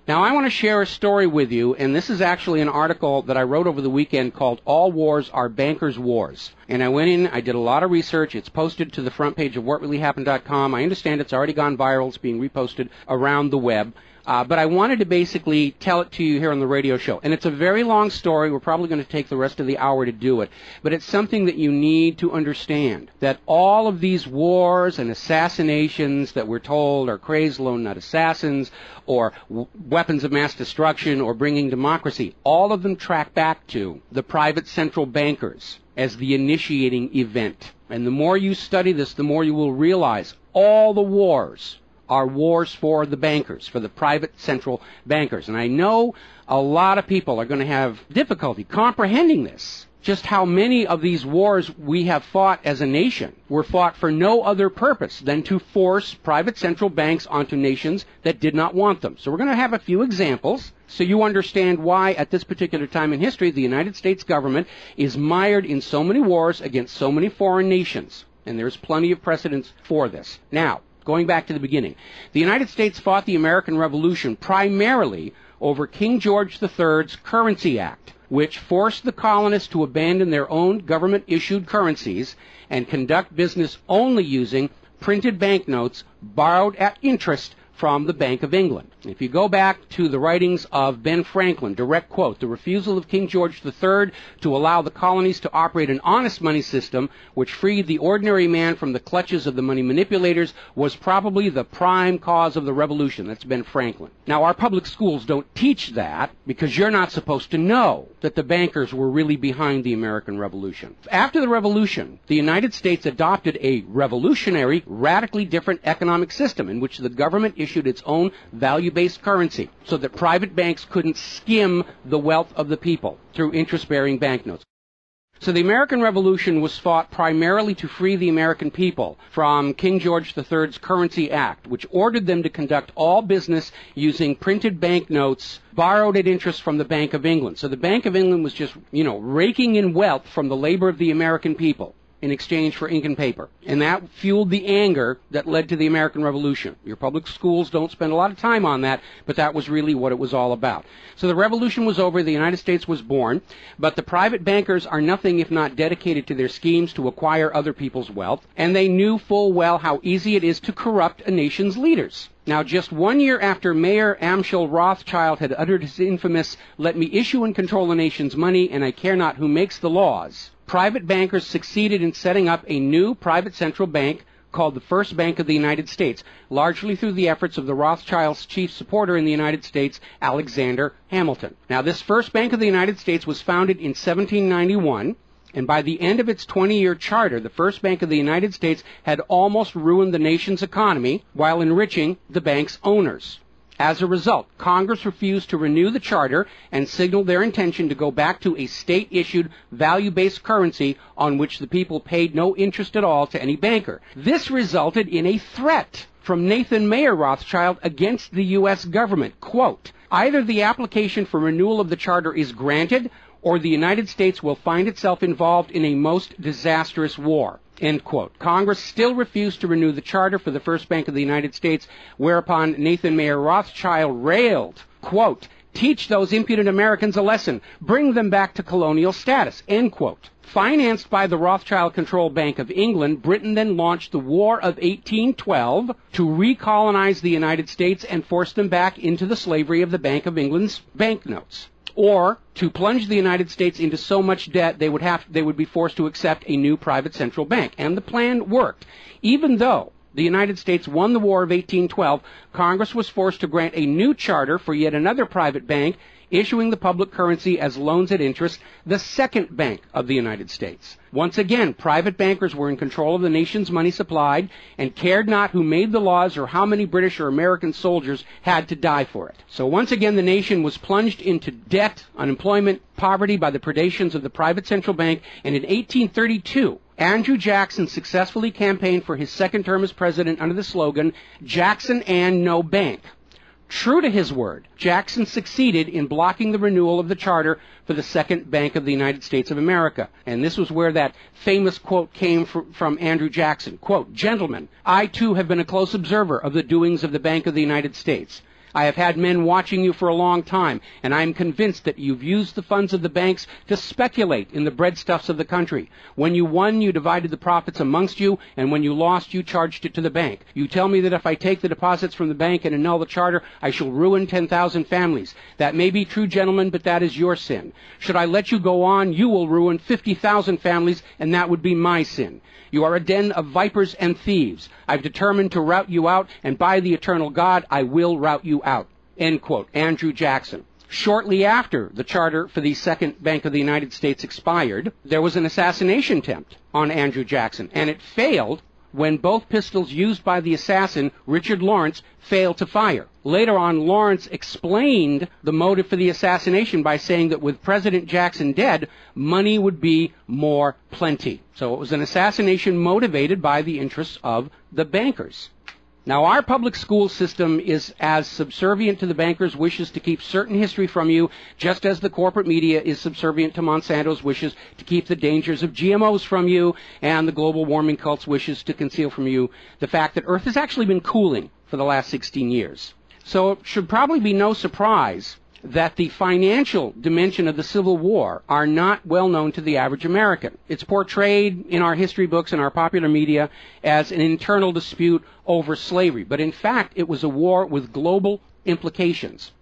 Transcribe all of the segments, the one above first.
Now, I want to share a story with you, and this is actually an article that I wrote over the weekend called All Wars Are Bankers' Wars. And I went in, I did a lot of research. It's posted to the front page of whatreallyhappened.com. I understand it's already gone viral. It's being reposted around the web. But I wanted to basically tell it to you here on the radio show. And it's a very long story. We're probably going to take the rest of the hour to do it. But it's something that you need to understand, that all of these wars and assassinations that we're told are crazed lone nut assassins or weapons of mass destruction or bringing democracy, all of them track back to the private central bankers as the initiating event. And the more you study this, the more you will realize all the wars are wars for the bankers, for the private central bankers. And I know a lot of people are going to have difficulty comprehending this, just how many of these wars we have fought as a nation were fought for no other purpose than to force private central banks onto nations that did not want them. So we're going to have a few examples so you understand why at this particular time in history the United States government is mired in so many wars against so many foreign nations. And there's plenty of precedents for this. Now, going back to the beginning, the United States fought the American Revolution primarily over King George III's Currency Act, which forced the colonists to abandon their own government-issued currencies and conduct business only using printed banknotes borrowed at interest from the Bank of England. If you go back to the writings of Ben Franklin, direct quote, the refusal of King George III to allow the colonies to operate an honest money system which freed the ordinary man from the clutches of the money manipulators was probably the prime cause of the revolution. That's Ben Franklin. Now, our public schools don't teach that because you're not supposed to know that the bankers were really behind the American Revolution. After the Revolution, the United States adopted a revolutionary, radically different economic system in which the government issued its own value-based currency so that private banks couldn't skim the wealth of the people through interest-bearing banknotes. So the American Revolution was fought primarily to free the American people from King George III's Currency Act, which ordered them to conduct all business using printed banknotes borrowed at interest from the Bank of England. So the Bank of England was just, raking in wealth from the labor of the American people in exchange for ink and paper. And that fueled the anger that led to the American Revolution. Your public schools don't spend a lot of time on that, but that was really what it was all about. So the revolution was over, the United States was born, but the private bankers are nothing if not dedicated to their schemes to acquire other people's wealth, and they knew full well how easy it is to corrupt a nation's leaders. Now, just 1 year after Mayor Amschel Rothschild had uttered his infamous, "Let me issue and control the nation's money, and I care not who makes the laws," private bankers succeeded in setting up a new private central bank called the First Bank of the United States, largely through the efforts of the Rothschilds' chief supporter in the United States, Alexander Hamilton. Now, this First Bank of the United States was founded in 1791, and by the end of its 20-year charter, the First Bank of the United States had almost ruined the nation's economy while enriching the bank's owners. As a result, Congress refused to renew the charter and signaled their intention to go back to a state-issued, value-based currency on which the people paid no interest at all to any banker. This resulted in a threat from Nathan Mayer Rothschild against the U.S. government. Quote, "Either the application for renewal of the charter is granted, or the United States will find itself involved in a most disastrous war." End quote. Congress still refused to renew the charter for the First Bank of the United States, whereupon Nathan Mayer Rothschild railed, quote, "Teach those impudent Americans a lesson. Bring them back to colonial status." End quote. Financed by the Rothschild-controlled Bank of England, Britain then launched the War of 1812 to recolonize the United States and force them back into the slavery of the Bank of England's banknotes, or to plunge the United States into so much debt they would be forced to accept a new private central bank. And the plan worked. Even though the United States won the War of 1812, Congress was forced to grant a new charter for yet another private bank, issuing the public currency as loans at interest, the Second Bank of the United States. Once again, private bankers were in control of the nation's money supplied and cared not who made the laws or how many British or American soldiers had to die for it. So once again, the nation was plunged into debt, unemployment, poverty by the predations of the private central bank, and in 1832, Andrew Jackson successfully campaigned for his second term as president under the slogan, "Jackson and no bank." True to his word, Jackson succeeded in blocking the renewal of the charter for the Second Bank of the United States of America. And this was where that famous quote came from Andrew Jackson. Quote, "Gentlemen, I too have been a close observer of the doings of the Bank of the United States. I have had men watching you for a long time, and I am convinced that you've used the funds of the banks to speculate in the breadstuffs of the country. When you won, you divided the profits amongst you, and when you lost, you charged it to the bank. You tell me that if I take the deposits from the bank and annul the charter, I shall ruin 10,000 families. That may be true, gentlemen, but that is your sin. Should I let you go on, you will ruin 50,000 families, and that would be my sin. You are a den of vipers and thieves. I've determined to rout you out, and by the eternal God, I will rout you out. End quote. Andrew Jackson. Shortly after the charter for the Second Bank of the United States expired, there was an assassination attempt on Andrew Jackson, and it failed when both pistols used by the assassin, Richard Lawrence, failed to fire. Later on, Lawrence explained the motive for the assassination by saying that with President Jackson dead, money would be more plenty. So it was an assassination motivated by the interests of the bankers. Now, our public school system is as subservient to the bankers' wishes to keep certain history from you, just as the corporate media is subservient to Monsanto's wishes to keep the dangers of GMOs from you, and the global warming cult's wishes to conceal from you the fact that Earth has actually been cooling for the last 16 years. So it should probably be no surprise that the financial dimension of the Civil War are not well known to the average American. It's portrayed in our history books and our popular media as an internal dispute over slavery, but in fact it was a war with global implications.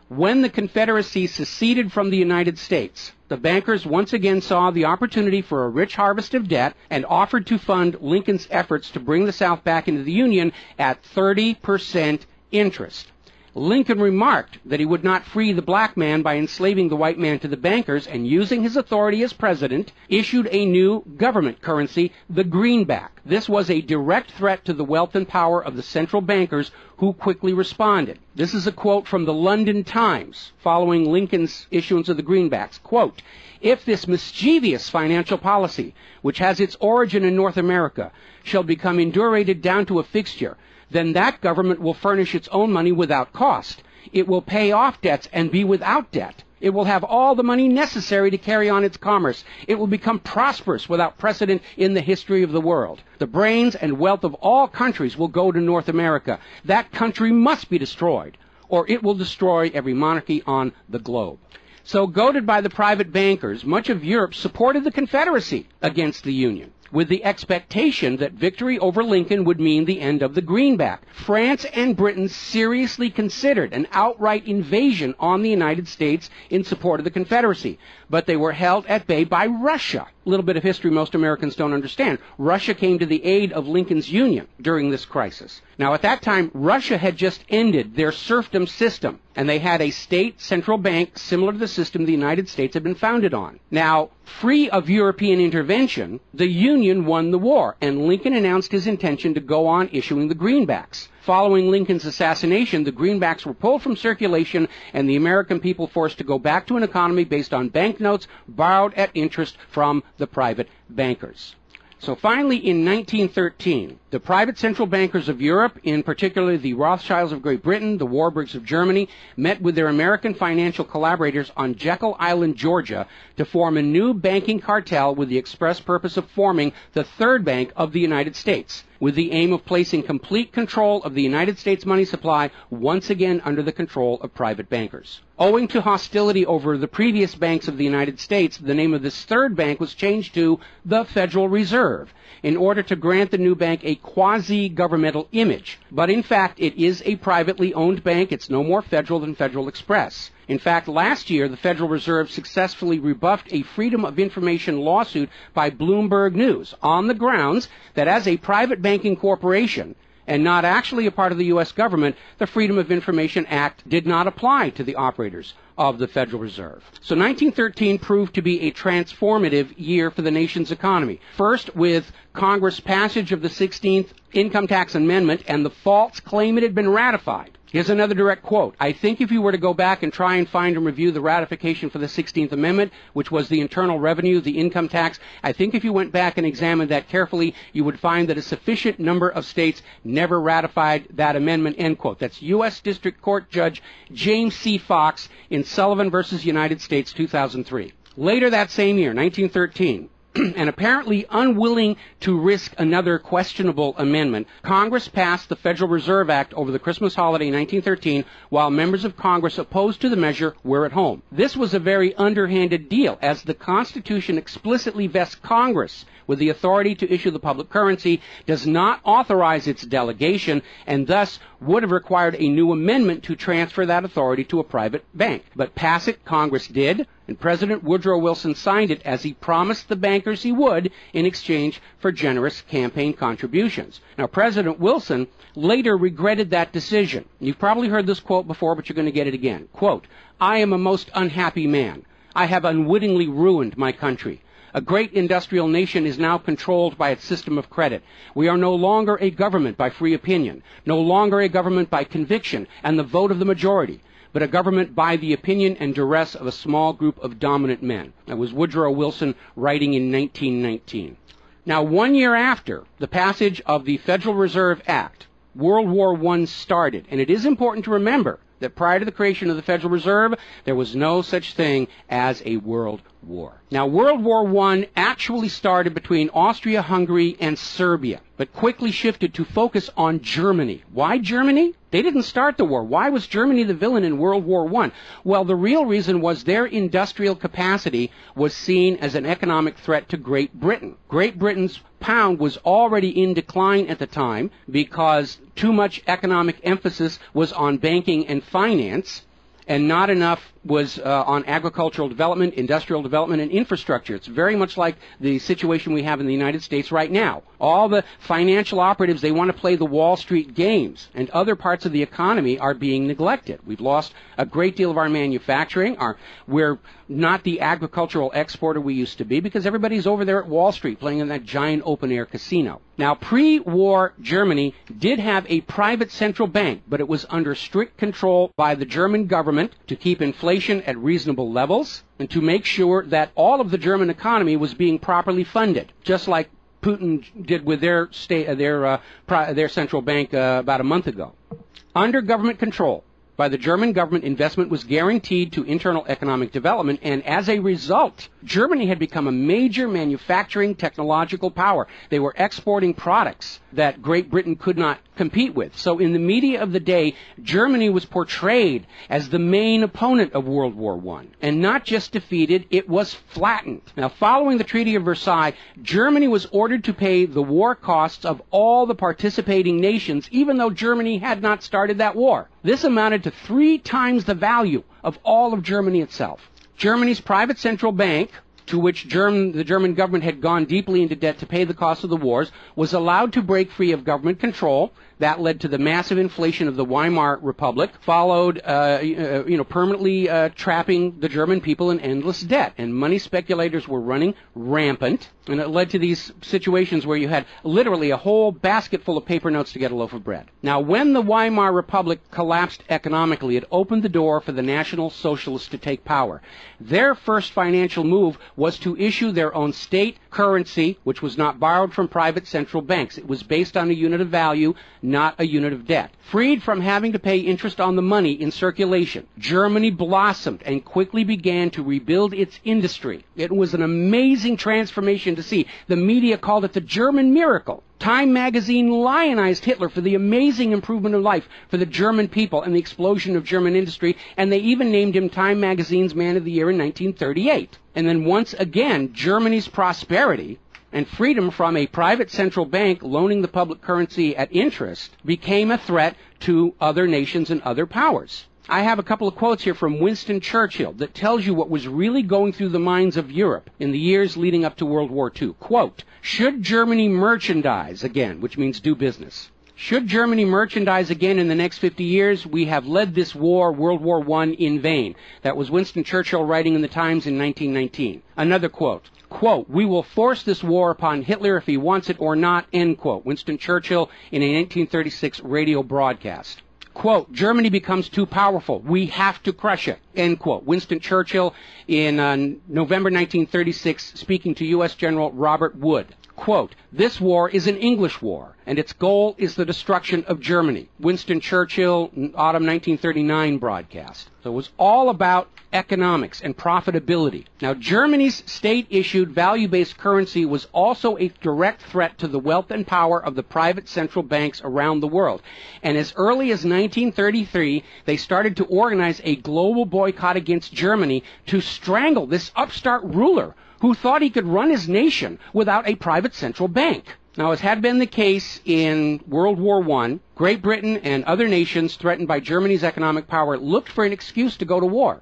When the Confederacy seceded from the United States, the bankers once again saw the opportunity for a rich harvest of debt and offered to fund Lincoln's efforts to bring the South back into the Union at 30% interest. Lincoln remarked that he would not free the black man by enslaving the white man to the bankers, and using his authority as president, issued a new government currency, the greenback. This was a direct threat to the wealth and power of the central bankers, who quickly responded. This is a quote from the London Times following Lincoln's issuance of the greenbacks. Quote, "If this mischievous financial policy, which has its origin in North America, shall become indurated down to a fixture, then that government will furnish its own money without cost. It will pay off debts and be without debt. It will have all the money necessary to carry on its commerce. It will become prosperous without precedent in the history of the world. The brains and wealth of all countries will go to North America. That country must be destroyed, or it will destroy every monarchy on the globe." So, goaded by the private bankers, much of Europe supported the Confederacy against the Union, with the expectation that victory over Lincoln would mean the end of the greenback. France and Britain seriously considered an outright invasion on the United States in support of the Confederacy, but they were held at bay by Russia. A little bit of history most Americans don't understand. Russia came to the aid of Lincoln's Union during this crisis. Now, at that time, Russia had just ended their serfdom system, and they had a state central bank similar to the system the United States had been founded on. Now, free of European intervention, the Union won the war, and Lincoln announced his intention to go on issuing the greenbacks. Following Lincoln's assassination, the greenbacks were pulled from circulation, and the American people forced to go back to an economy based on banknotes borrowed at interest from the private bankers. So finally, in 1913, the private central bankers of Europe, in particular the Rothschilds of Great Britain, the Warburgs of Germany, met with their American financial collaborators on Jekyll Island, Georgia, to form a new banking cartel with the express purpose of forming the third bank of the United States, with the aim of placing complete control of the United States money supply once again under the control of private bankers. Owing to hostility over the previous banks of the United States, the name of this third bank was changed to the Federal Reserve, in order to grant the new bank a quasi-governmental image. But in fact, it is a privately owned bank. It's no more federal than Federal Express. In fact, last year, the Federal Reserve successfully rebuffed a Freedom of Information lawsuit by Bloomberg News on the grounds that as a private banking corporation, and not actually a part of the U.S. government, the Freedom of Information Act did not apply to the operators of the Federal Reserve. So 1913 proved to be a transformative year for the nation's economy. First, with Congress' passage of the 16th Income Tax Amendment and the false claim it had been ratified. Here's another direct quote. "I think if you were to go back and try and find and review the ratification for the 16th Amendment, which was the internal revenue, the income tax, I think if you went back and examined that carefully, you would find that a sufficient number of states never ratified that amendment," end quote. That's U.S. District Court Judge James C. Fox in Sullivan versus United States, 2003. Later that same year, 1913, and apparently unwilling to risk another questionable amendment, Congress passed the Federal Reserve Act over the Christmas holiday in 1913, while members of Congress opposed to the measure were at home. This was a very underhanded deal, as the Constitution explicitly vests Congress with the authority to issue the public currency, does not authorize its delegation, and thus would have required a new amendment to transfer that authority to a private bank. But pass it, Congress did, and President Woodrow Wilson signed it as he promised the bankers he would in exchange for generous campaign contributions. Now, President Wilson later regretted that decision. You've probably heard this quote before, but you're going to get it again. Quote, "I am a most unhappy man. I have unwittingly ruined my country. A great industrial nation is now controlled by its system of credit. We are no longer a government by free opinion, no longer a government by conviction and the vote of the majority, but a government by the opinion and duress of a small group of dominant men." That was Woodrow Wilson writing in 1919. Now, 1 year after the passage of the Federal Reserve Act, World War I started, and it is important to remember that prior to the creation of the Federal Reserve, there was no such thing as a world war. Now, World War I actually started between Austria, Hungary, and Serbia, but quickly shifted to focus on Germany. Why Germany? They didn't start the war. Why was Germany the villain in World War I? Well, the real reason was their industrial capacity was seen as an economic threat to Great Britain. Great Britain's pound was already in decline at the time because too much economic emphasis was on banking and finance, and not enough was on agricultural development, industrial development, and infrastructure. It's very much like the situation we have in the United States right now. All the financial operatives, they want to play the Wall Street games, and other parts of the economy are being neglected. We've lost a great deal of our manufacturing. We're not the agricultural exporter we used to be because everybody's over there at Wall Street playing in that giant open-air casino. Now, pre-war Germany did have a private central bank, but it was under strict control by the German government to keep inflation at reasonable levels and to make sure that all of the German economy was being properly funded, just like Putin did with their central bank about a month ago. Under government control by the German government, investment was guaranteed to internal economic development, and as a result, Germany had become a major manufacturing technological power. They were exporting products that Great Britain could not compete with. So in the media of the day, Germany was portrayed as the main opponent of World War I. And not just defeated, it was flattened. Now, following the Treaty of Versailles, Germany was ordered to pay the war costs of all the participating nations, even though Germany had not started that war. This amounted to 3 times the value of all of Germany itself. Germany's private central bank, to which the German government had gone deeply into debt to pay the cost of the wars, was allowed to break free of government control. That led to the massive inflation of the Weimar Republic, followed, permanently trapping the German people in endless debt. And money speculators were running rampant, and it led to these situations where you had literally a whole basket full of paper notes to get a loaf of bread. Now, when the Weimar Republic collapsed economically, it opened the door for the National Socialists to take power. Their first financial move was to issue their own state currency, which was not borrowed from private central banks. It was based on a unit of value, not a unit of debt. Freed from having to pay interest on the money in circulation, Germany blossomed and quickly began to rebuild its industry. It was an amazing transformation to see. The media called it the German miracle. Time magazine lionized Hitler for the amazing improvement of life for the German people and the explosion of German industry, and they even named him Time magazine's Man of the Year in 1938. And then once again, Germany's prosperity and freedom from a private central bank loaning the public currency at interest became a threat to other nations and other powers. I have a couple of quotes here from Winston Churchill that tells you what was really going through the minds of Europe in the years leading up to World War II. Quote, "Should Germany merchandise again," which means do business, "should Germany merchandise again in the next 50 years, we have led this war, World War I, in vain." That was Winston Churchill writing in the Times in 1919. Another quote, "We will force this war upon Hitler if he wants it or not," end quote. Winston Churchill in a 1936 radio broadcast. Quote, "Germany becomes too powerful. We have to crush it," end quote. Winston Churchill in November 1936 speaking to U.S. General Robert Wood. Quote, "This war is an English war, and its goal is the destruction of Germany." Winston Churchill, autumn 1939 broadcast. So it was all about economics and profitability. Now, Germany's state-issued value-based currency was also a direct threat to the wealth and power of the private central banks around the world. And as early as 1933, they started to organize a global boycott against Germany to strangle this upstart ruler who thought he could run his nation without a private central bank. Now, as had been the case in World War I, Great Britain and other nations threatened by Germany's economic power looked for an excuse to go to war.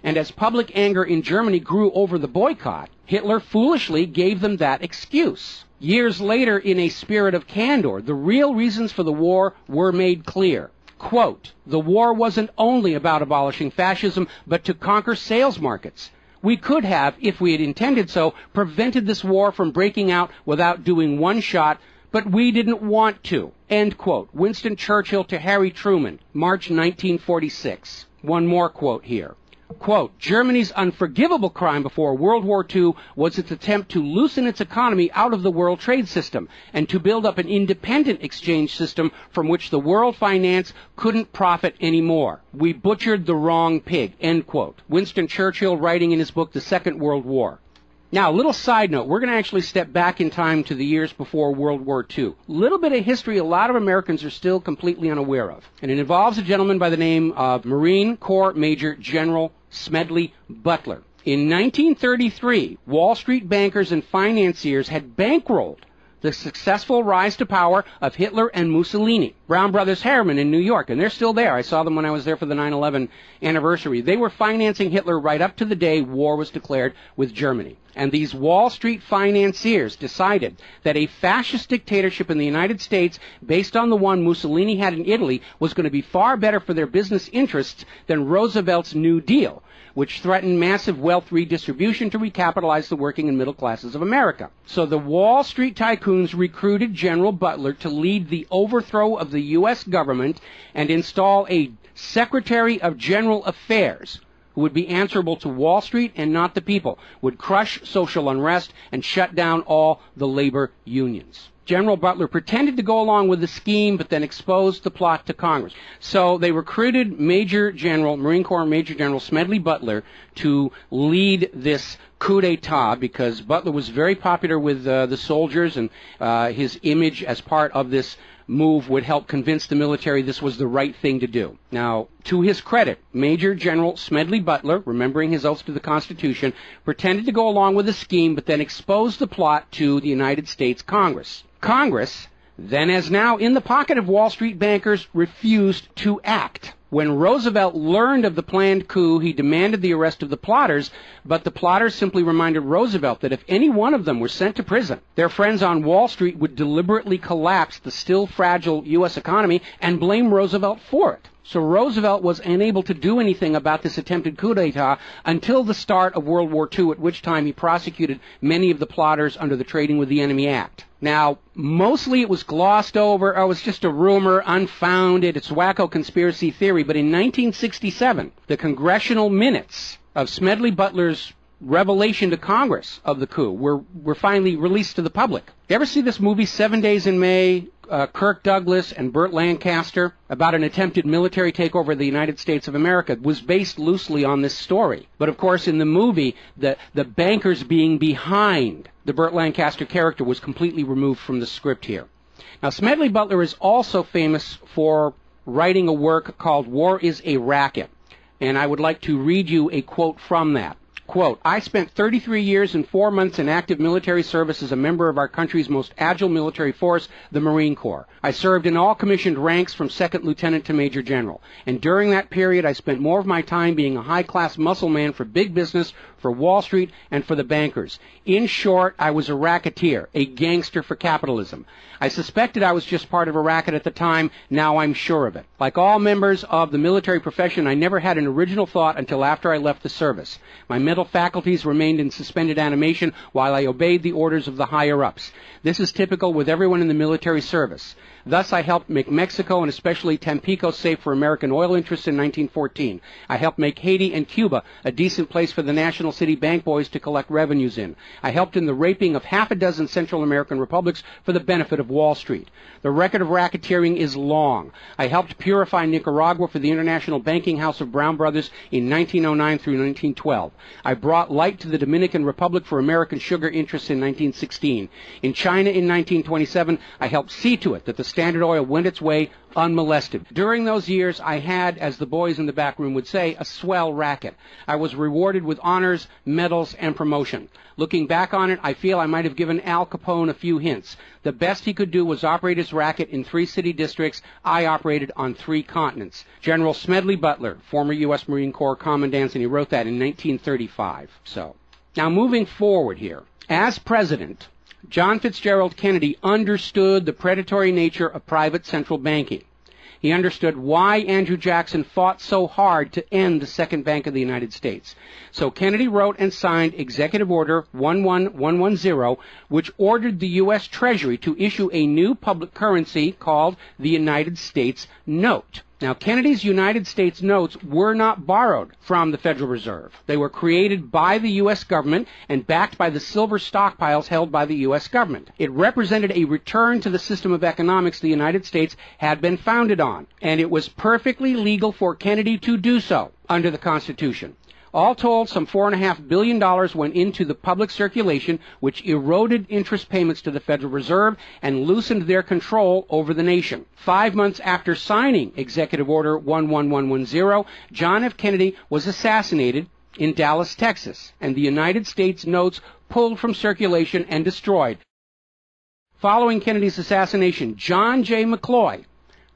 And as public anger in Germany grew over the boycott, Hitler foolishly gave them that excuse. Years later, in a spirit of candor, the real reasons for the war were made clear. Quote, "The war wasn't only about abolishing fascism, but to conquer sales markets. We could have, if we had intended so, prevented this war from breaking out without doing one shot, but we didn't want to." End quote. Winston Churchill to Harry Truman, March 1946. One more quote here. Quote, "Germany's unforgivable crime before World War II was its attempt to loosen its economy out of the world trade system and to build up an independent exchange system from which the world finance couldn't profit anymore. We butchered the wrong pig." End quote. Winston Churchill writing in his book, The Second World War. Now, a little side note, we're going to actually step back in time to the years before World War II. A little bit of history a lot of Americans are still completely unaware of. And it involves a gentleman by the name of Marine Corps Major General Smedley Butler. In 1933, Wall Street bankers and financiers had bankrolled the successful rise to power of Hitler and Mussolini. Brown Brothers Harriman in New York, and they're still there. I saw them when I was there for the 9/11 anniversary. They were financing Hitler right up to the day war was declared with Germany. And these Wall Street financiers decided that a fascist dictatorship in the United States, based on the one Mussolini had in Italy, was going to be far better for their business interests than Roosevelt's New Deal, which threatened massive wealth redistribution to recapitalize the working and middle classes of America. So the Wall Street tycoons recruited General Butler to lead the overthrow of the U.S. government and install a Secretary of General Affairs who would be answerable to Wall Street and not the people, would crush social unrest and shut down all the labor unions. General Butler pretended to go along with the scheme, but then exposed the plot to Congress. So they recruited Marine Corps Major General Smedley Butler to lead this coup d'etat because Butler was very popular with the soldiers, and his image as part of this move would help convince the military this was the right thing to do. Now, to his credit, Major General Smedley Butler, remembering his oath to the Constitution, pretended to go along with the scheme, but then exposed the plot to the United States Congress. Congress, then as now in the pocket of Wall Street bankers, refused to act. When Roosevelt learned of the planned coup, he demanded the arrest of the plotters, but the plotters simply reminded Roosevelt that if any one of them were sent to prison, their friends on Wall Street would deliberately collapse the still fragile U.S. economy and blame Roosevelt for it. So Roosevelt was unable to do anything about this attempted coup d'etat until the start of World War II, at which time he prosecuted many of the plotters under the Trading with the Enemy Act. Now, mostly it was glossed over. It was just a rumor, unfounded. It's wacko conspiracy theory. But in 1967, the congressional minutes of Smedley Butler's revelation to Congress of the coup were finally released to the public. You ever see this movie 7 Days in May, Kirk Douglas and Burt Lancaster, about an attempted military takeover of the United States of America? It was based loosely on this story. But of course in the movie, the bankers being behind the Burt Lancaster character was completely removed from the script here. Now, Smedley Butler is also famous for writing a work called War is a Racket. And I would like to read you a quote from that. Quote, "I spent 33 years and 4 months in active military service as a member of our country's most agile military force, the Marine Corps. I served in all commissioned ranks from second lieutenant to major general. And during that period, I spent more of my time being a high-class muscle man for big business, for Wall Street, and for the bankers. In short, I was a racketeer, a gangster for capitalism. I suspected I was just part of a racket at the time. Now I'm sure of it. Like all members of the military profession, I never had an original thought until after I left the service. My mental faculties remained in suspended animation while I obeyed the orders of the higher-ups. This is typical with everyone in the military service. Thus, I helped make Mexico and especially Tampico safe for American oil interests in 1914. I helped make Haiti and Cuba a decent place for the national City bank boys to collect revenues in. I helped in the raping of half a dozen Central American republics for the benefit of Wall Street. The record of racketeering is long. I helped purify Nicaragua for the International Banking House of Brown Brothers in 1909 through 1912. I brought light to the Dominican Republic for American sugar interests in 1916. In China in 1927, I helped see to it that the Standard Oil went its way unmolested. During those years, I had, as the boys in the back room would say, a swell racket. I was rewarded with honors, medals, and promotion. Looking back on it, I feel I might have given Al Capone a few hints. The best he could do was operate his racket in 3 city districts. I operated on 3 continents. General Smedley Butler, former U.S. Marine Corps Commandant, and he wrote that in 1935. So, now moving forward here. As president, John Fitzgerald Kennedy understood the predatory nature of private central banking. He understood why Andrew Jackson fought so hard to end the Second Bank of the United States. So Kennedy wrote and signed Executive Order 11110, which ordered the U.S. Treasury to issue a new public currency called the United States Note. Now, Kennedy's United States notes were not borrowed from the Federal Reserve. They were created by the U.S. government and backed by the silver stockpiles held by the U.S. government. It represented a return to the system of economics the United States had been founded on, and it was perfectly legal for Kennedy to do so under the Constitution. All told, some $4.5 billion went into the public circulation, which eroded interest payments to the Federal Reserve and loosened their control over the nation. 5 months after signing Executive Order 11110, John F. Kennedy was assassinated in Dallas, Texas, and the United States notes pulled from circulation and destroyed. Following Kennedy's assassination, John J. McCloy,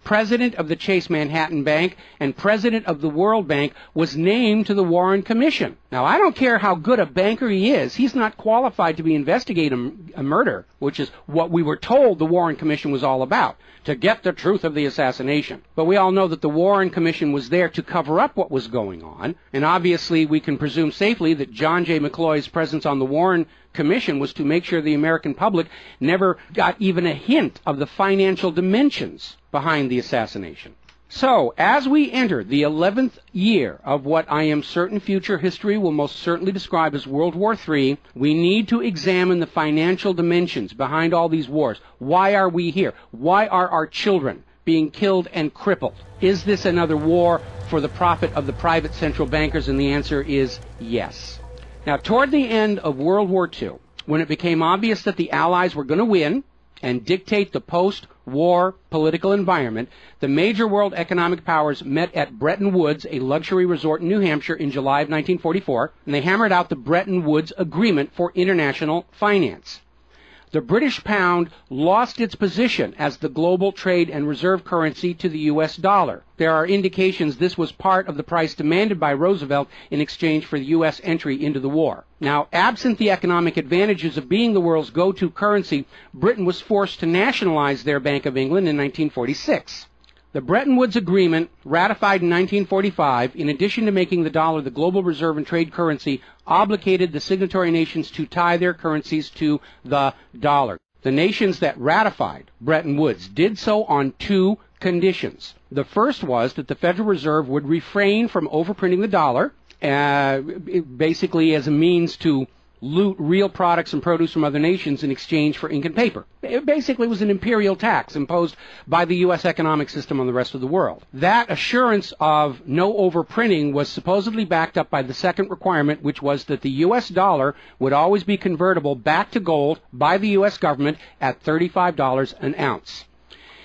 president of the Chase Manhattan Bank and president of the World Bank, was named to the Warren Commission. Now, I don't care how good a banker he is, he's not qualified to be investigating a murder, which is what we were told the Warren Commission was all about, to get the truth of the assassination. But we all know that the Warren Commission was there to cover up what was going on, and obviously we can presume safely that John J. McCloy's presence on the Warren Commission was to make sure the American public never got even a hint of the financial dimensions behind the assassination. So, as we enter the 11th year of what I am certain future history will most certainly describe as World War III, we need to examine the financial dimensions behind all these wars. Why are we here? Why are our children being killed and crippled? Is this another war for the profit of the private central bankers? And the answer is yes. Now, toward the end of World War II, when it became obvious that the Allies were going to win and dictate the post-war political environment, the major world economic powers met at Bretton Woods, a luxury resort in New Hampshire, in July of 1944, and they hammered out the Bretton Woods Agreement for international finance. The British pound lost its position as the global trade and reserve currency to the U.S. dollar. There are indications this was part of the price demanded by Roosevelt in exchange for the U.S. entry into the war. Now, absent the economic advantages of being the world's go-to currency, Britain was forced to nationalize their Bank of England in 1946. The Bretton Woods Agreement, ratified in 1945, in addition to making the dollar the global reserve and trade currency, obligated the signatory nations to tie their currencies to the dollar. The nations that ratified Bretton Woods did so on 2 conditions. The first was that the Federal Reserve would refrain from overprinting the dollar, basically as a means to loot real products and produce from other nations in exchange for ink and paper. It basically was an imperial tax imposed by the U.S. economic system on the rest of the world. That assurance of no overprinting was supposedly backed up by the second requirement, which was that the U.S. dollar would always be convertible back to gold by the U.S. government at $35 an ounce.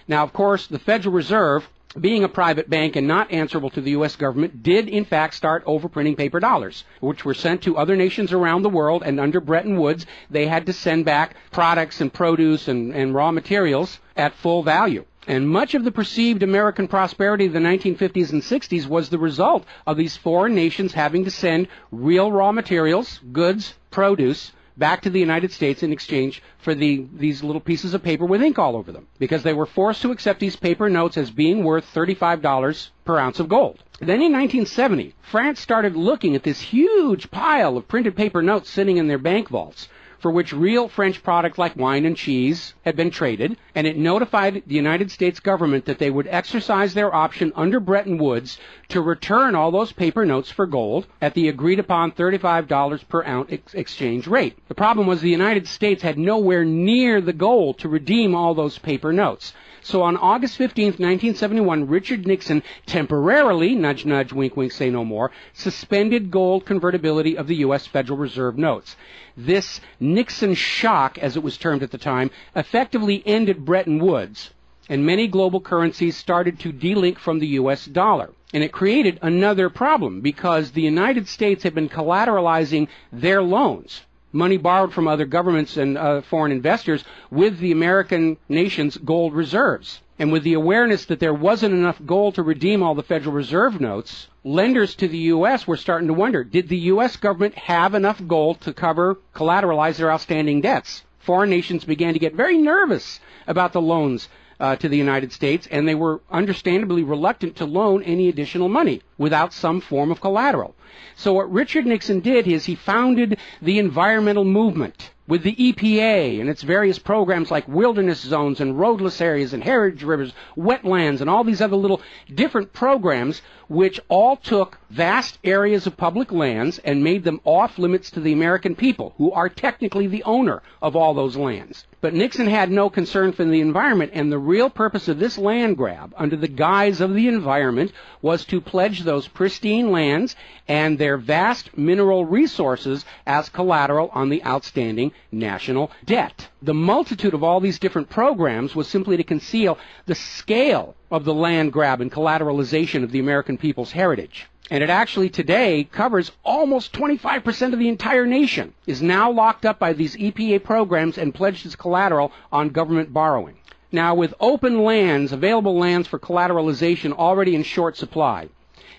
Now, of course, the Federal Reserve, being a private bank and not answerable to the U.S. government, did in fact start overprinting paper dollars, which were sent to other nations around the world, and under Bretton Woods, they had to send back products and produce and raw materials at full value. And much of the perceived American prosperity of the 1950s and 60s was the result of these foreign nations having to send real raw materials, goods, produce, back to the United States in exchange for these little pieces of paper with ink all over them, because they were forced to accept these paper notes as being worth $35 per ounce of gold. Then in 1970, France started looking at this huge pile of printed paper notes sitting in their bank vaults. for which real French products like wine and cheese had been traded, and it notified the United States government that they would exercise their option under Bretton Woods to return all those paper notes for gold at the agreed-upon $35 per ounce exchange rate. The problem was the United States had nowhere near the gold to redeem all those paper notes. So on August 15, 1971, Richard Nixon temporarily, nudge, nudge, wink, wink, say no more, suspended gold convertibility of the U.S. Federal Reserve notes. This Nixon shock, as it was termed at the time, effectively ended Bretton Woods, and many global currencies started to delink from the U.S. dollar. And it created another problem, because the United States had been collateralizing their loans, money borrowed from other governments and foreign investors, with the American nation's gold reserves. And with the awareness that there wasn't enough gold to redeem all the Federal Reserve notes, lenders to the U.S. were starting to wonder, did the U.S. government have enough gold to collateralize their outstanding debts? Foreign nations began to get very nervous about the loans to the United States, and they were understandably reluctant to loan any additional money without some form of collateral. So what Richard Nixon did is he founded the environmental movement with the EPA and its various programs like wilderness zones and roadless areas and heritage rivers, wetlands, and all these other little different programs, which all took vast areas of public lands and made them off limits to the American people, who are technically the owner of all those lands. But Nixon had no concern for the environment, and the real purpose of this land grab, under the guise of the environment, was to pledge those pristine lands and their vast mineral resources as collateral on the outstanding national debt. The multitude of all these different programs was simply to conceal the scale of the land grab and collateralization of the American people's heritage. And it actually today covers almost 25% of the entire nation, is now locked up by these EPA programs and pledged as collateral on government borrowing. Now, with open lands, available lands for collateralization already in short supply,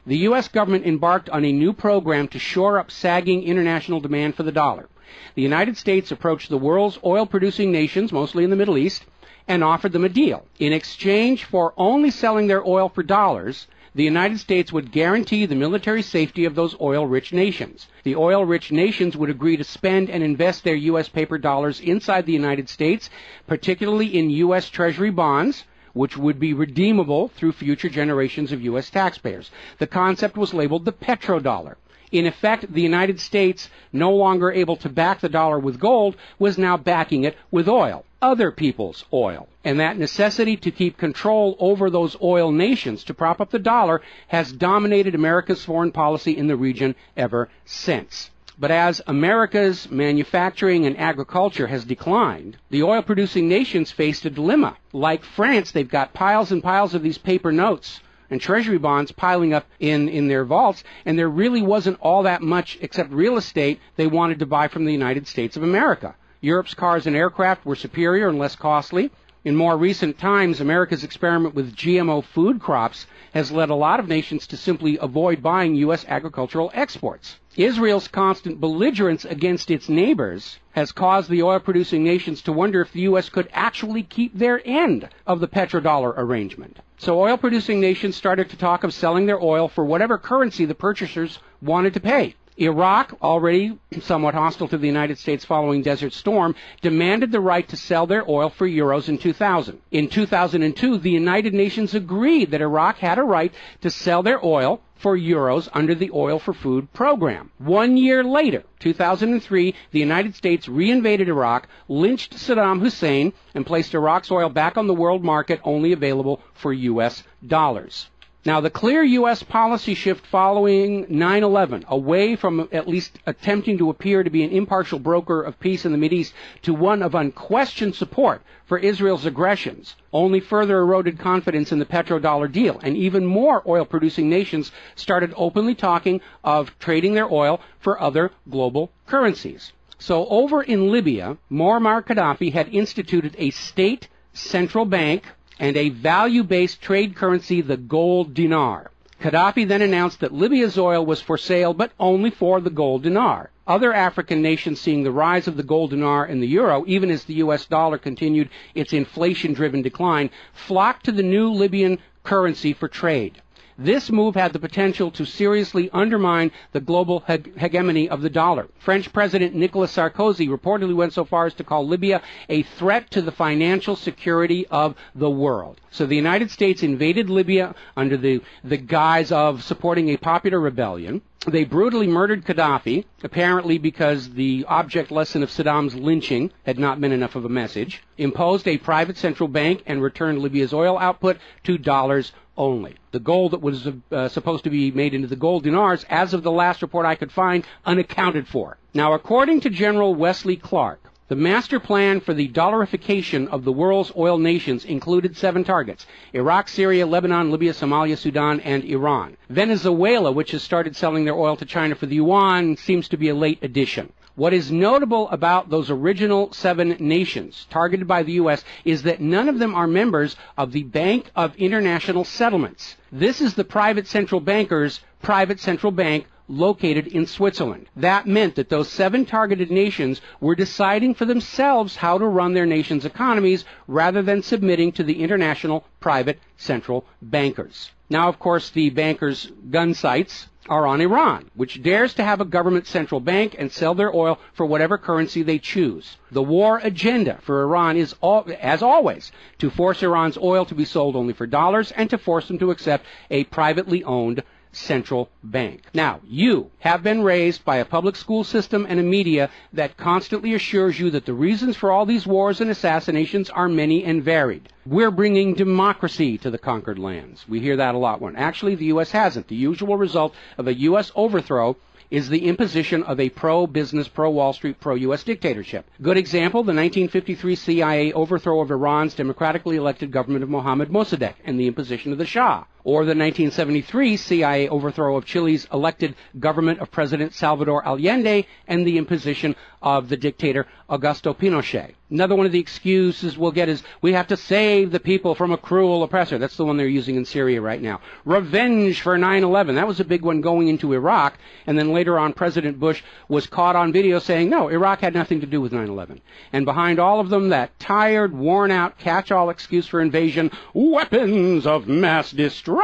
the U.S. government embarked on a new program to shore up sagging international demand for the dollar. The United States approached the world's oil-producing nations, mostly in the Middle East, and offered them a deal. In exchange for only selling their oil for dollars, the United States would guarantee the military safety of those oil-rich nations. The oil-rich nations would agree to spend and invest their U.S. paper dollars inside the United States, particularly in U.S. Treasury bonds, which would be redeemable through future generations of U.S. taxpayers. The concept was labeled the petrodollar. In effect, the United States, no longer able to back the dollar with gold, was now backing it with oil, other people's oil. And that necessity to keep control over those oil nations to prop up the dollar has dominated America's foreign policy in the region ever since. But as America's manufacturing and agriculture has declined, the oil-producing nations faced a dilemma. Like France, they've got piles and piles of these paper notes and treasury bonds piling up in their vaults, and there really wasn't all that much except real estate they wanted to buy from the United States of America. Europe's cars and aircraft were superior and less costly. In more recent times, America's experiment with GMO food crops has led a lot of nations to simply avoid buying U.S. agricultural exports. Israel's constant belligerence against its neighbors has caused the oil-producing nations to wonder if the U.S. could actually keep their end of the petrodollar arrangement. So oil-producing nations started to talk of selling their oil for whatever currency the purchasers wanted to pay. Iraq, already somewhat hostile to the United States following Desert Storm, demanded the right to sell their oil for euros in 2000. In 2002, the United Nations agreed that Iraq had a right to sell their oil for euros under the Oil for Food program. 1 year later, 2003, the United States reinvaded Iraq, lynched Saddam Hussein, and placed Iraq's oil back on the world market, only available for U.S. dollars. Now, the clear U.S. policy shift following 9/11, away from at least attempting to appear to be an impartial broker of peace in the Mideast to one of unquestioned support for Israel's aggressions, only further eroded confidence in the petrodollar deal, and even more oil-producing nations started openly talking of trading their oil for other global currencies. So over in Libya, Muammar Gaddafi had instituted a state central bank and a value-based trade currency, the gold dinar. Gaddafi then announced that Libya's oil was for sale, but only for the gold dinar. Other African nations, seeing the rise of the gold dinar and the euro, even as the U.S. dollar continued its inflation-driven decline, flocked to the new Libyan currency for trade. This move had the potential to seriously undermine the global hegemony of the dollar. French President Nicolas Sarkozy reportedly went so far as to call Libya a threat to the financial security of the world. So the United States invaded Libya under the guise of supporting a popular rebellion. They brutally murdered Gaddafi, apparently because the object lesson of Saddam's lynching had not been enough of a message, imposed a private central bank, and returned Libya's oil output to dollars only. The gold that was supposed to be made into the gold dinars, as of the last report I could find, unaccounted for. Now, according to General Wesley Clark, the master plan for the dollarification of the world's oil nations included 7 targets: Iraq, Syria, Lebanon, Libya, Somalia, Sudan, and Iran. Venezuela, which has started selling their oil to China for the yuan, seems to be a late addition. What is notable about those original 7 nations targeted by the U.S. is that none of them are members of the Bank of International Settlements. This is the private central banker's private central bank located in Switzerland. That meant that those 7 targeted nations were deciding for themselves how to run their nation's economies rather than submitting to the international private central bankers. Now, of course, the bankers' gun sights are on Iran, which dares to have a government central bank and sell their oil for whatever currency they choose. The war agenda for Iran is, as always, to force Iran's oil to be sold only for dollars and to force them to accept a privately owned central bank. Now, you have been raised by a public school system and a media that constantly assures you that the reasons for all these wars and assassinations are many and varied. We're bringing democracy to the conquered lands. We hear that a lot when actually the U.S. hasn't. The usual result of a U.S. overthrow is the imposition of a pro-business, pro-Wall Street, pro-U.S. dictatorship. Good example, the 1953 CIA overthrow of Iran's democratically elected government of Mohammad Mossadegh and the imposition of the Shah. Or the 1973 CIA overthrow of Chile's elected government of President Salvador Allende and the imposition of the dictator Augusto Pinochet. Another one of the excuses we'll get is we have to save the people from a cruel oppressor. That's the one they're using in Syria right now. Revenge for 9/11. That was a big one going into Iraq. And then later on, President Bush was caught on video saying, no, Iraq had nothing to do with 9/11. And behind all of them, that tired, worn-out, catch-all excuse for invasion, weapons of mass destruction.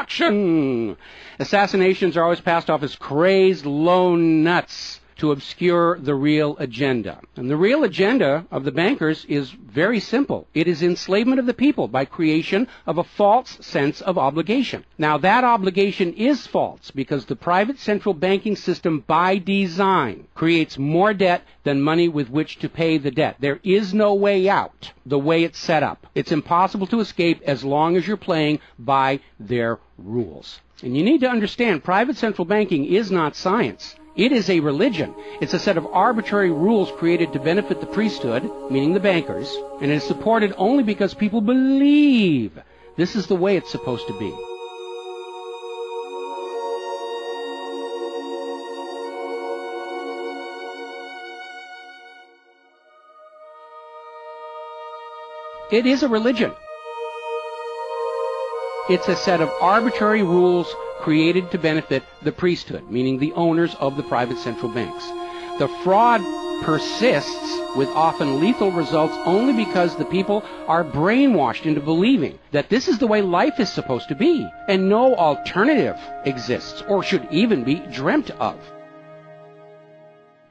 Assassinations are always passed off as crazed lone nuts to obscure the real agenda. And the real agenda of the bankers is very simple. It is enslavement of the people by creation of a false sense of obligation. Now, that obligation is false because the private central banking system by design creates more debt than money with which to pay the debt. There is no way out the way it's set up. It's impossible to escape as long as you're playing by their rules. And you need to understand, private central banking is not science. It is a religion. It's a set of arbitrary rules created to benefit the priesthood, meaning the bankers, and it is supported only because people believe this is the way it's supposed to be. It is a religion. It's a set of arbitrary rules created to benefit the priesthood, meaning the owners of the private central banks. The fraud persists with often lethal results only because the people are brainwashed into believing that this is the way life is supposed to be, and no alternative exists or should even be dreamt of.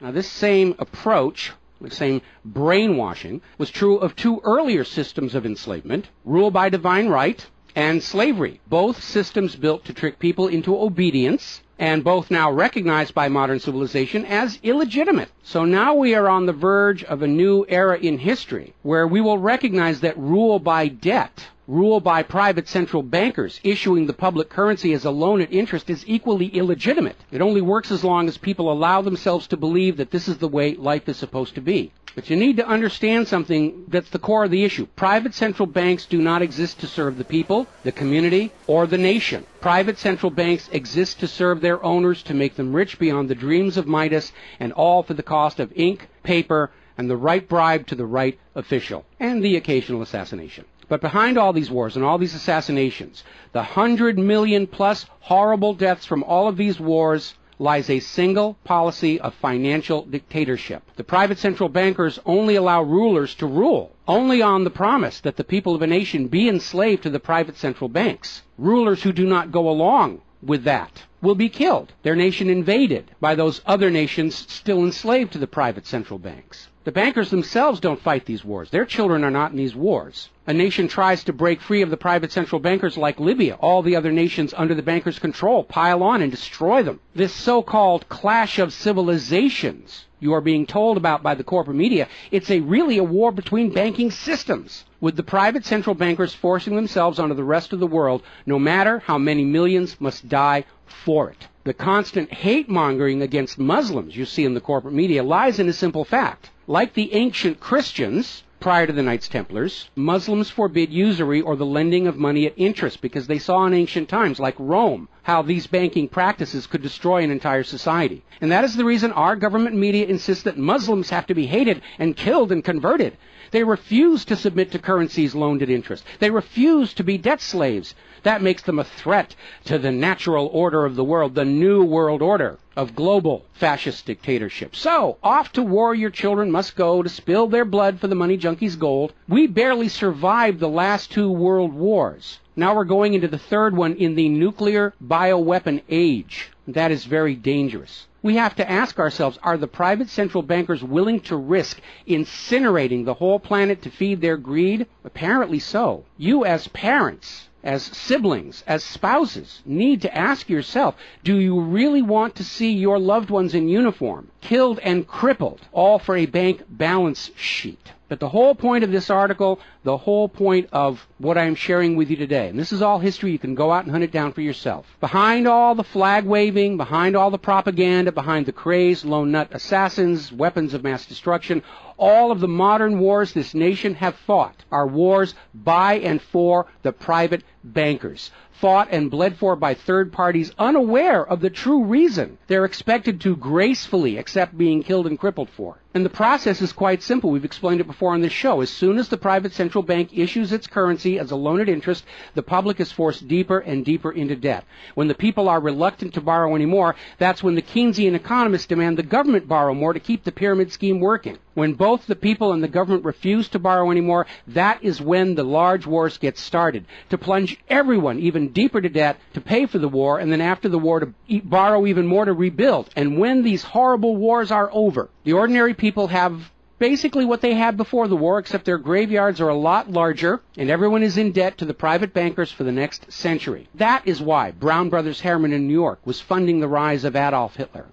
Now, this same approach, the same brainwashing, was true of 2 earlier systems of enslavement, rule by divine right and slavery, both systems built to trick people into obedience, and both now recognized by modern civilization as illegitimate. So now we are on the verge of a new era in history where we will recognize that rule by debt, rule by private central bankers issuing the public currency as a loan at interest is equally illegitimate. It only works as long as people allow themselves to believe that this is the way life is supposed to be. But you need to understand something that's the core of the issue. Private central banks do not exist to serve the people, the community, or the nation. Private central banks exist to serve their owners, to make them rich beyond the dreams of Midas, and all for the cost of ink, paper, and the right bribe to the right official, and the occasional assassination. But behind all these wars and all these assassinations, the 100 million plus horrible deaths from all of these wars, lies a single policy of financial dictatorship. The private central bankers only allow rulers to rule, only on the promise that the people of a nation be enslaved to the private central banks. Rulers who do not go along with that will be killed, their nation invaded by those other nations still enslaved to the private central banks. The bankers themselves don't fight these wars. Their children are not in these wars. A nation tries to break free of the private central bankers like Libya. All the other nations under the bankers' control pile on and destroy them. This so-called clash of civilizations you are being told about by the corporate media, it's really a war between banking systems, with the private central bankers forcing themselves onto the rest of the world, no matter how many millions must die for it. The constant hate-mongering against Muslims you see in the corporate media lies in a simple fact. Like the ancient Christians, prior to the Knights Templars, Muslims forbid usury or the lending of money at interest because they saw in ancient times, like Rome, how these banking practices could destroy an entire society. And that is the reason our government media insists that Muslims have to be hated and killed and converted. They refuse to submit to currencies loaned at interest. They refuse to be debt slaves. That makes them a threat to the natural order of the world, the new world order of global fascist dictatorship. So, off to war your children must go to spill their blood for the money junkies' gold. We barely survived the last 2 world wars. Now we're going into the third one in the nuclear bioweapon age. That is very dangerous. We have to ask ourselves, are the private central bankers willing to risk incinerating the whole planet to feed their greed? Apparently so. You as parents, as siblings, as spouses, need to ask yourself, do you really want to see your loved ones in uniform, killed and crippled, all for a bank balance sheet? But the whole point of this article, the whole point of what I'm sharing with you today, and this is all history, you can go out and hunt it down for yourself. Behind all the flag waving, behind all the propaganda, behind the crazed lone nut assassins, weapons of mass destruction, all of the modern wars this nation have fought are wars by and for the private bankers, fought and bled for by third parties unaware of the true reason they're expected to gracefully accept being killed and crippled for. And the process is quite simple. We've explained it before on this show. As soon as the private central bank issues its currency as a loan at interest, the public is forced deeper and deeper into debt. When the people are reluctant to borrow anymore, that's when the Keynesian economists demand the government borrow more to keep the pyramid scheme working. When both the people and the government refuse to borrow anymore, that is when the large wars get started, to plunge everyone even deeper to debt to pay for the war, and then after the war to borrow even more to rebuild. And when these horrible wars are over, the ordinary people have basically what they had before the war, except their graveyards are a lot larger, and everyone is in debt to the private bankers for the next century. That is why Brown Brothers Harriman in New York was funding the rise of Adolf Hitler,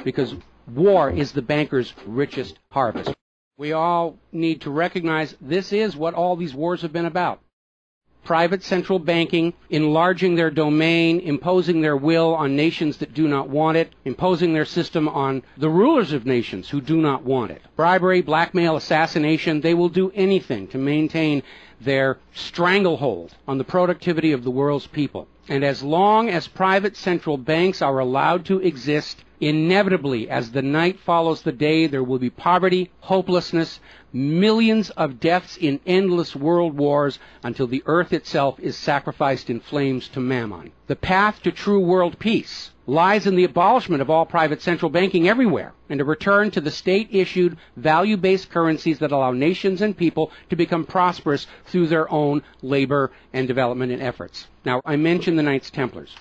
because war is the bankers' richest harvest. We all need to recognize this is what all these wars have been about. Private central banking, enlarging their domain, imposing their will on nations that do not want it, imposing their system on the rulers of nations who do not want it. Bribery, blackmail, assassination, they will do anything to maintain their stranglehold on the productivity of the world's people. And as long as private central banks are allowed to exist, inevitably, as the night follows the day, there will be poverty, hopelessness, millions of deaths in endless world wars until the earth itself is sacrificed in flames to Mammon. The path to true world peace lies in the abolishment of all private central banking everywhere and a return to the state-issued, value-based currencies that allow nations and people to become prosperous through their own labor and development and efforts. Now, I mentioned the Knights Templars.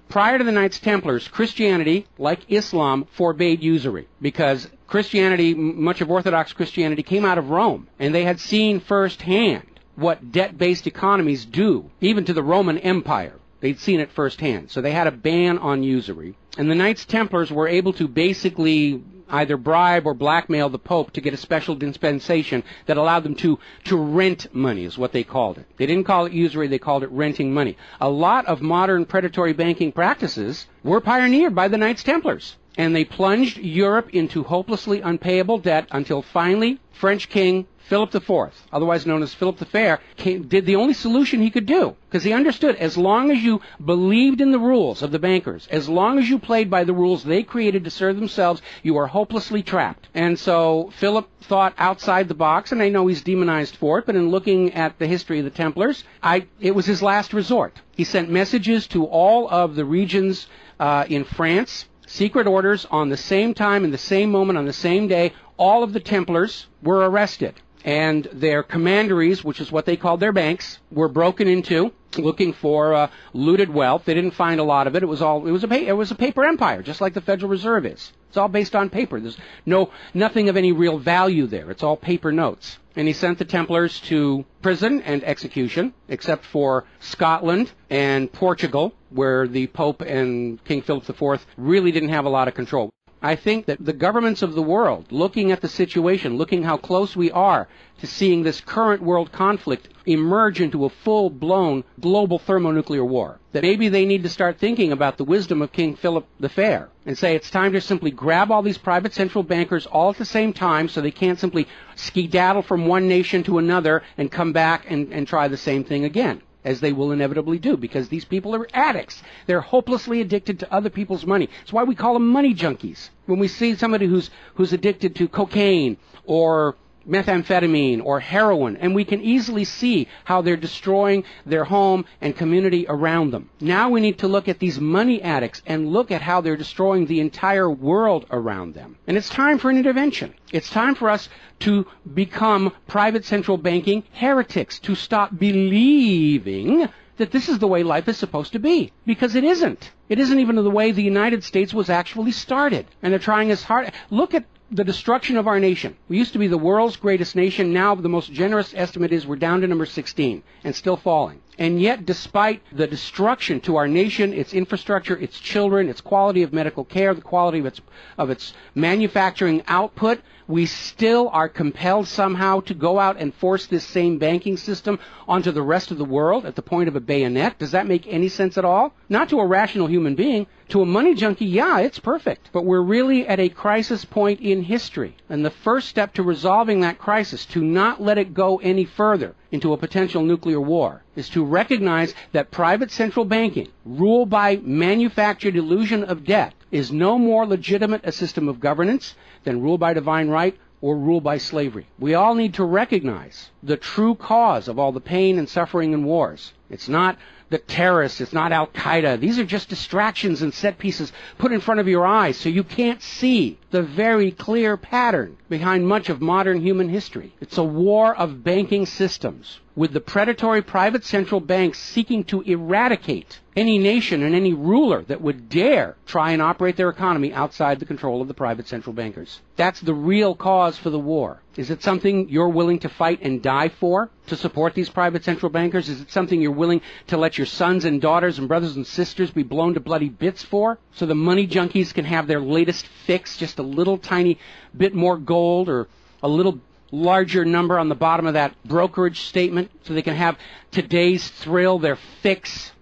Prior to the Knights Templars, Christianity, like Islam, forbade usury because Christianity, much of Orthodox Christianity, came out of Rome, and they had seen firsthand what debt-based economies do, even to the Roman Empire. They'd seen it firsthand. So they had a ban on usury. And the Knights Templars were able to basically either bribe or blackmail the Pope to get a special dispensation that allowed them to rent money, is what they called it. They didn't call it usury, they called it renting money. A lot of modern predatory banking practices were pioneered by the Knights Templars. And they plunged Europe into hopelessly unpayable debt until finally French King Philip IV, otherwise known as Philip the Fair, did the only solution he could do. Because he understood, as long as you believed in the rules of the bankers, as long as you played by the rules they created to serve themselves, you are hopelessly trapped. And so Philip thought outside the box, and I know he's demonized for it, but in looking at the history of the Templars, it was his last resort. He sent messages to all of the regions in France, secret orders on the same time, in the same moment, on the same day. All of the Templars were arrested. and their commanderies, which is what they called their banks, were broken into, looking for looted wealth. They didn't find a lot of it. It was a paper empire, just like the Federal Reserve is. It's all based on paper. There's nothing of any real value there. It's all paper notes. And he sent the Templars to prison and execution, except for Scotland and Portugal, where the Pope and King Philip IV really didn't have a lot of control. I think that the governments of the world, looking at the situation, looking how close we are to seeing this current world conflict emerge into a full-blown global thermonuclear war, that maybe they need to start thinking about the wisdom of King Philip the Fair and say it's time to simply grab all these private central bankers all at the same time so they can't simply skedaddle from one nation to another and come back and try the same thing again, as they will inevitably do, because these people are addicts. They're hopelessly addicted to other people's money. It's why we call them money junkies. When we see somebody who's addicted to cocaine or methamphetamine or heroin, and we can easily see how they're destroying their home and community around them. Now we need to look at these money addicts and look at how they're destroying the entire world around them. And it's time for an intervention. It's time for us to become private central banking heretics, to stop believing that this is the way life is supposed to be, because it isn't. It isn't even the way the United States was actually started. And they're trying as hard. Look at the destruction of our nation. We used to be the world's greatest nation. Now the most generous estimate is we're down to number 16 and still falling. And yet, despite the destruction to our nation, its infrastructure, its children, its quality of medical care, the quality of its manufacturing output, we still are compelled somehow to go out and force this same banking system onto the rest of the world at the point of a bayonet. Does that make any sense at all? Not to a rational human being. To a money junkie, yeah, it's perfect. But we're really at a crisis point in history. And the first step to resolving that crisis, to not let it go any further into a potential nuclear war, is to recognize that private central banking, ruled by manufactured illusion of debt, is no more legitimate a system of governance than rule by divine right or rule by slavery. We all need to recognize the true cause of all the pain and suffering and wars. It's not the terrorists, it's not Al-Qaeda. These are just distractions and set pieces put in front of your eyes so you can't see the very clear pattern behind much of modern human history. It's a war of banking systems, with the predatory private central banks seeking to eradicate any nation and any ruler that would dare try and operate their economy outside the control of the private central bankers. That's the real cause for the war. Is it something you're willing to fight and die for, to support these private central bankers? Is it something you're willing to let your sons and daughters and brothers and sisters be blown to bloody bits for, so the money junkies can have their latest fix, just a little tiny bit more gold or a little larger number on the bottom of that brokerage statement, so they can have today's thrill, their fix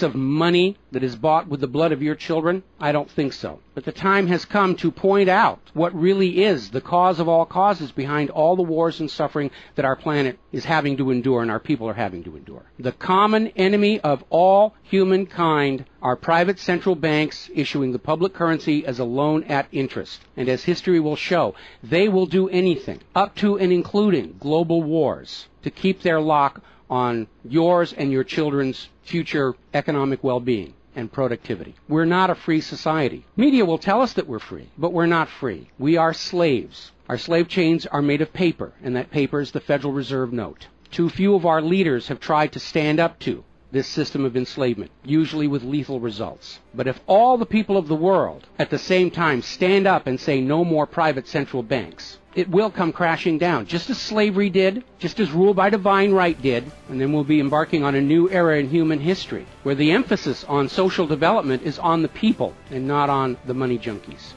of money that is bought with the blood of your children? I don't think so. But the time has come to point out what really is the cause of all causes behind all the wars and suffering that our planet is having to endure and our people are having to endure. The common enemy of all humankind are private central banks issuing the public currency as a loan at interest. And as history will show, they will do anything, up to and including global wars, to keep their lock on yours and your children's future economic well-being and productivity. We're not a free society. Media will tell us that we're free, but we're not free. We are slaves. Our slave chains are made of paper, and that paper is the Federal Reserve note. Too few of our leaders have tried to stand up to this system of enslavement, usually with lethal results. But if all the people of the world at the same time stand up and say no more private central banks, it will come crashing down, just as slavery did, just as rule by divine right did, and then we'll be embarking on a new era in human history, where the emphasis on social development is on the people and not on the money junkies.